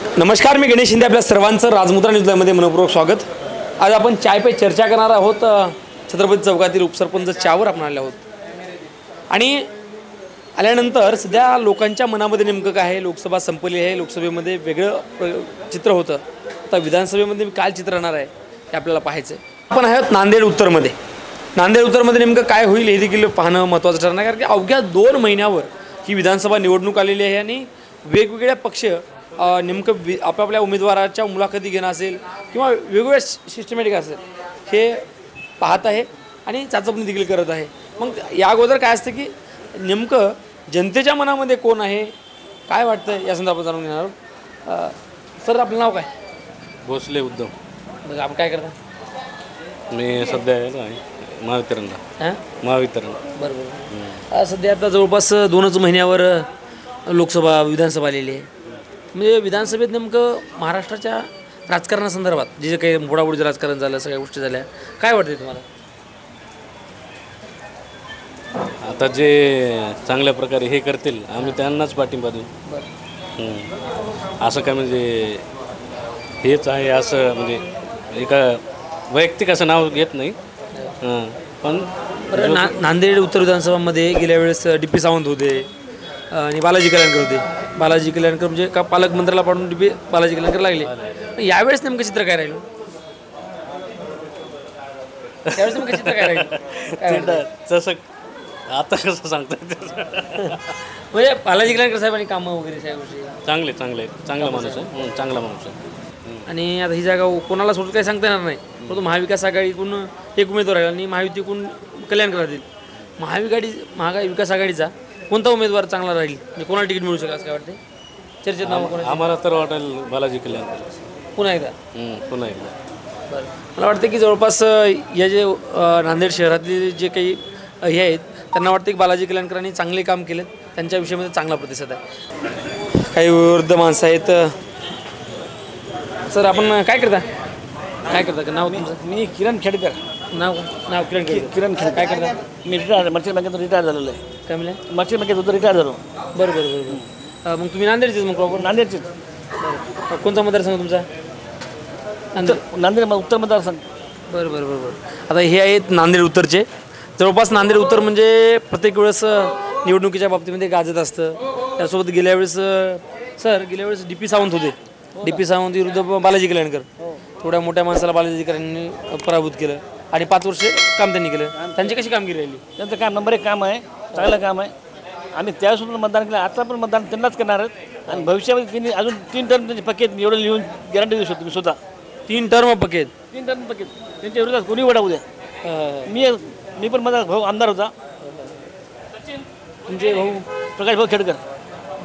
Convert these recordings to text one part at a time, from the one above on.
नमस्कार, मी गणेश शिंदे. आपल्या सर्वांचं राजमुद्रा न्यूजमध्ये मनपूर्वक स्वागत. आज आपण चाय पे चर्चा करणार आहोत. छत्रपती चौकातील उपसरपंच चहावर आपण आले आहोत आणि आल्यानंतर सध्या लोकांच्या मनामध्ये नेमकं काय आहे. लोकसभा संपली आहे. लोकसभेमध्ये वेगळं चित्र होतं, आता विधानसभेमध्ये काय चित्र राहणार आहे हे आपल्याला पाहायचं आहे. आपण आहोत नांदेड उत्तरमध्ये. नांदेड उत्तरमध्ये नेमकं काय होईल हे देखील पाहणं महत्त्वाचं ठरणार, कारण की अवघ्या 2 महिन्यावर ही विधानसभा निवडणूक आलेली आहे आणि वेगवेगळ्या पक्ष नेमकं आपापल्या उमेदवाराच्या मुलाखती घेणं असेल किंवा वेगवेगळ्या सिस्टमॅटिक असेल हे पाहत आहे आणि चाचपणी देखील करत आहे. मग या अगोदर काय असतं की नेमकं जनतेच्या मनामध्ये कोण आहे, काय वाटतं या संदर्भात जाणून घेणार आहोत. सर, आपलं नाव काय? भोसले उद्धव. मग आपण काय करता? मी सध्या महावितरणला. महावितरण. बरोबर. सध्या आता जवळपास 2च महिन्यावर लोकसभा विधानसभा आलेली आहे. म्हणजे विधानसभेत नेमकं महाराष्ट्राच्या राजकारणासंदर्भात जे काही मोडामोडीचं राजकारण झालं, सगळ्या गोष्टी झाल्या, काय वाटते तुम्हाला? आता जे चांगल्या प्रकारे हे करतील आम्ही त्यांनाच पाठिंबा देऊ. असं काय म्हणजे हेच आहे असं म्हणजे एका वैयक्तिक असं नाव घेत नाही. पण नांदेड उत्तर विधानसभामध्ये गेल्या वेळेस DP सावंत होते आणि बालाजी कल्याणकर होते. बालाजी कल्याणकर म्हणजे का पालकमंत्र्याला पाडून बालाजी कल्याणकर लागले. यावेळेस नेमकं चित्र काय राहिलं? त्यावेळेस नेमकं चित्र काय राहिलं? तसं आता कसं सांगतात म्हणजे बालाजी कल्याणकर साहेबांनी कामं वगैरे सगळ्या गोष्टी चांगले चांगला माणूस आहे. चांगला माणूस आहे. आणि आता ही जागा कोणाला सोडून काही सांगता येणार नाही. परंतु महाविकास आघाडीकडून एक उमेदवार राहील आणि महायुतीकडून कल्याणकर राहतील. महाविकास आघाडीचा कोणता उमेदवार चांगला राहील, म्हणजे कोणाला तिकीट मिळू शकेल असं काय वाटते? चर्चेत नाव कोण? आम्हाला तर वाटेल बालाजी कल्याणकर. पुन्हा एकदा. बरं. मला वाटतं की जवळपास या जे नांदेड शहरातले जे काही हे आहेत त्यांना वाटतं की बालाजी कल्याणकरांनी चांगले काम केलेत, त्यांच्या विषयामध्ये चांगला प्रतिसाद आहे. काही वृद्ध माणसं आहेत. सर, आपण काय करता? नाव तुमचं? मी किरण खेडकर. नाव किरण खेडकर. काय करता? मी मर्चंट बँकेतून रिटायर झालेलो आहे. काय म्हणलं? मर्चंट बँकेत रिटायर झालो. बरं. मग तुम्ही नांदेडचेच? मग प्रॉपर नांदेडचेच. कोणता मतदारसंघ तुमचा? नांदेड उत्तर मतदारसंघ. बरं. आता हे आहेत नांदेड उत्तरचे. जवळपास नांदेड उत्तर म्हणजे प्रत्येक वेळेस निवडणुकीच्या बाबतीमध्ये गाजत असतं. त्यासोबत गेल्या वेळेस DP सावंत होते. DP सावंत विरुद्ध बालाजी कल्याणकर. थोड्या मोठ्या माणसाला बालाजी कल्याणकरांनी पराभूत केलं आणि 5 वर्ष काम त्यांनी केलं. त्यांची कशी कामगिरी राहिली? त्यांचं काम नंबर 1 काम आहे, चांगलं काम आहे. आम्ही त्यावेळेस मतदान केलं, आता पण मतदान त्यांनाच करणार आहेत. आणि भविष्यामध्ये त्यांनी अजून 3 टर्म त्यांचे पक्के एवढं लिहून गॅरंटी देऊ शकतो मी स्वतः. 3 टर्म पक्के. त्यांच्या विरोधात कोणी वडा उद्या. मी पण माझा भाऊ आमदार होता, तुमचे भाऊ प्रकाश भाऊ खेडकर.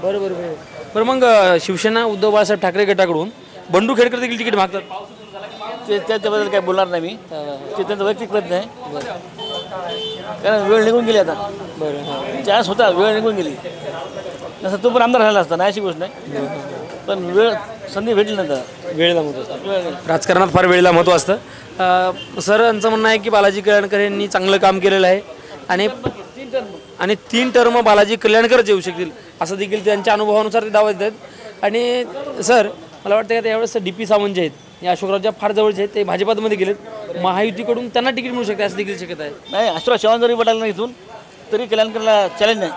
बरं. मग शिवसेना उद्धव बाळासाहेब ठाकरे गटाकडून बंडू खेडकर देखील तिकीट मागतात. त्याच्याबद्दल काही बोलणार नाही मी. ते त्यांचा वैयक्तिक प्रयत्न आहे, कारण वेळ निघून गेली आता. चान्स होता, वेळ निघून गेली. तसं तो पण आमदार झाला असता, नाही अशी गोष्ट नाही. पण संधी भेटली नंतर. वेळेला महत्त्व. राजकारणात फार वेळेला महत्त्व असतं. सर, यांचं म्हणणं आहे की बालाजी कल्याणकर यांनी चांगलं काम केलेलं आहे आणि 3 टर्म बालाजी कल्याणकरच येऊ शकतील असं देखील त्यांच्या अनुभवानुसार ते दावा देतात. आणि सर, मला वाटतं की यावेळेस DP सावंत जे आहेत या अशोकरावच्या फार जवळचे आहेत, ते भाजपामध्ये गेलेत. महायुतीकडून त्यांना तिकीट मिळू शकते असं देखील शक्यता आहे. नाही, अशोकराव चव्हाण जरी पडायला नाही इथून तरी कल्याणकरला चॅलेंज नाही.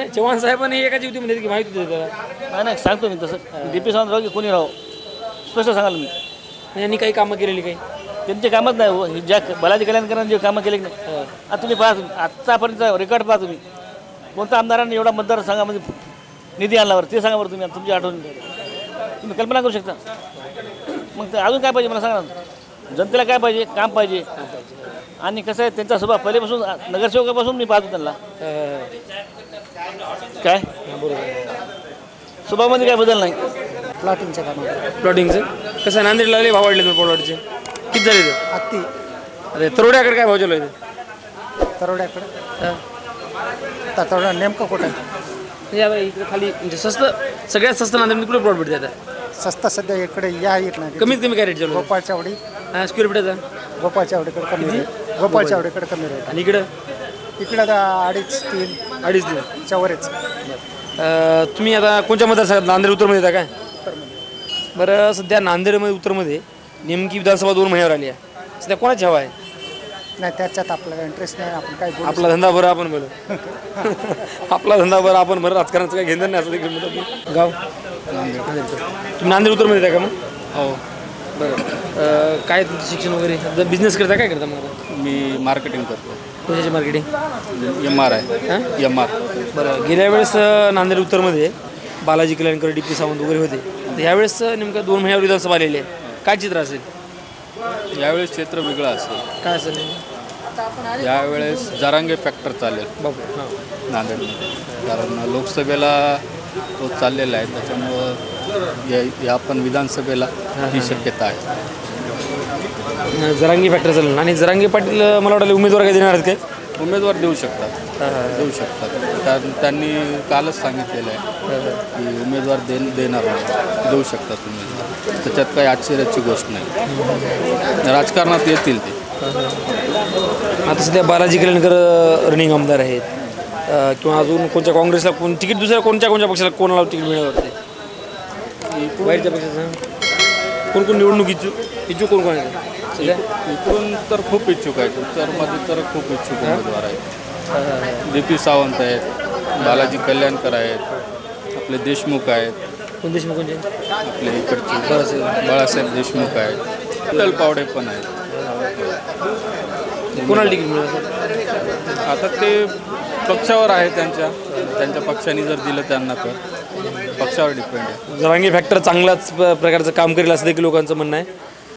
चव्हाण साहेबांनी एकाच युतीमध्ये की महायुती नाही सांगतो मी तसं. DP सावंत राहू की कोणी राहू, स्पष्ट सांगाल मी. यांनी काही कामं केलेली, काही त्यांचे कामच नाही. ज्या बालाजी कल्याणकरांनी जे कामं केले नाही, आता तुम्ही पाहा, आत्तापर्यंत रेकॉर्ड पाहा तुम्ही. कोणत्या आमदारांनी एवढा मतदारसंघामध्ये निधी आणल्यावर ते सांगा बरं तुम्ही. तुमची आठवण तुम्ही कल्पना करू शकता. मग ते अजून काय पाहिजे मला सांगा ना. जनतेला काय पाहिजे? काम पाहिजे. आणि कसं आहे, त्यांचा स्वभाव पहिल्यापासून नगरसेवकापासून मी पाहतो त्यांना. काय स्वभावामध्ये काय बदल नाही. प्लॉटिंगचं कसं नांदेडला आले भाव वाढले प्लॉटचे किती झाले ते? हत्ती. अरे तरोड्याकडे काय भाव चालू आहे? तरोड्याकडे नेमकं कुठं आहे? इकडे खाली म्हणजे स्वस्त, सगळ्यात स्वस्त नांदेड कुठे प्लॉट भेटते आता? सस्ता सध्या इकडे या येत नाही. कमीत कमी काय रेट चालू? गोपाळ चावडी स्क्वेअर फीटाचा. गोपाळ चावडीकडे कमी रेट. गोपाळ चावडीकडे कमी रेट. आणि इकडं 2.5-3 च्या वरच. तुम्ही आता कोणत्या मतदारसंघात? नांदेड उत्तरमध्ये येता काय? बरं सध्या नांदेडमध्ये उत्तरमध्ये नेमकी विधानसभा 2 महिन्यावर आली आहे. सध्या कोणाची हवा आहे? नाही त्याच्यात आपल्याला इंटरेस्ट नाही. आपण काय आपला धंदा बरं आपण बरं आपला धंदा बरं आपण बरं राजकारणाचं काय घेणं नाही असं देखील म्हणतात. गाव तुम्ही नांदेड उत्तरमध्ये आहे का मग? हो बरं काय तुमचं शिक्षण वगैरे बिझनेस करता काय करता मग? मी मार्केटिंग करतो. कशाची मार्केटिंग? MR आहे. MR. बरं गेल्या वेळेस नांदेड उत्तरमध्ये बालाजी कल्याणकर DP सावंत वगैरे होते. तर ह्यावेळेस नेमकं 2 महिन्यावर विधानसभा आलेली आहे. काय चित्र असेल? यावेळेस क्षेत्र वेगळं असेल. काय असेल? यावेळेस जरांगे फॅक्टर चालेल बाबू हां नांदेडमध्ये, कारण लोकसभेला तो चाललेला आहे, त्याच्यामुळं या पण विधानसभेला ही शक्यता आहे. जरांगी फॅक्टर चालेल. आणि जरांगे पाटील मला वाटलं उमेदवार काय देणार आहेत काय? उमेदवार देऊ शकतात. त्यांनी कालच सांगितलेलं आहे की उमेदवार देणार नाही, देऊ शकतात उमेदवार. त्याच्यात काही आश्चर्याची गोष्ट नाही. राजकारणात येतील ते. आता सध्या बालाजी कल्याणकर रनिंग आमदार आहेत किंवा अजून कोणत्या काँग्रेसला कोण तिकीट दुसऱ्या कोणत्या पक्षाला कोणाला तिकीट मिळालं वाटते? बाहेरच्या पक्षाचं कोण निवडणूक इच्छुक कोण आहे? इकडून तर खूप इच्छुक आहेत. उत्तरमध्ये तर खूप इच्छुक उमेदवार आहेत. DP सावंत आहेत, बालाजी कल्याणकर आहेत, आपले देशमुख आहेत, कोण देशमुख कोणते? आपले इकडचे बाळासाहेब देशमुख आहेत, विठ्ठल पावडे पण आहेत. कोणाला तिकीट मिळालं? आता ते पक्षावर आहे, त्यांच्या पक्षाने जर दिलं त्यांना तर पक्षावर डिपेंड आहे. जरांगे फॅक्टर चांगल्याच प्रकारचं काम करेल असं देखील लोकांचं म्हणणं आहे.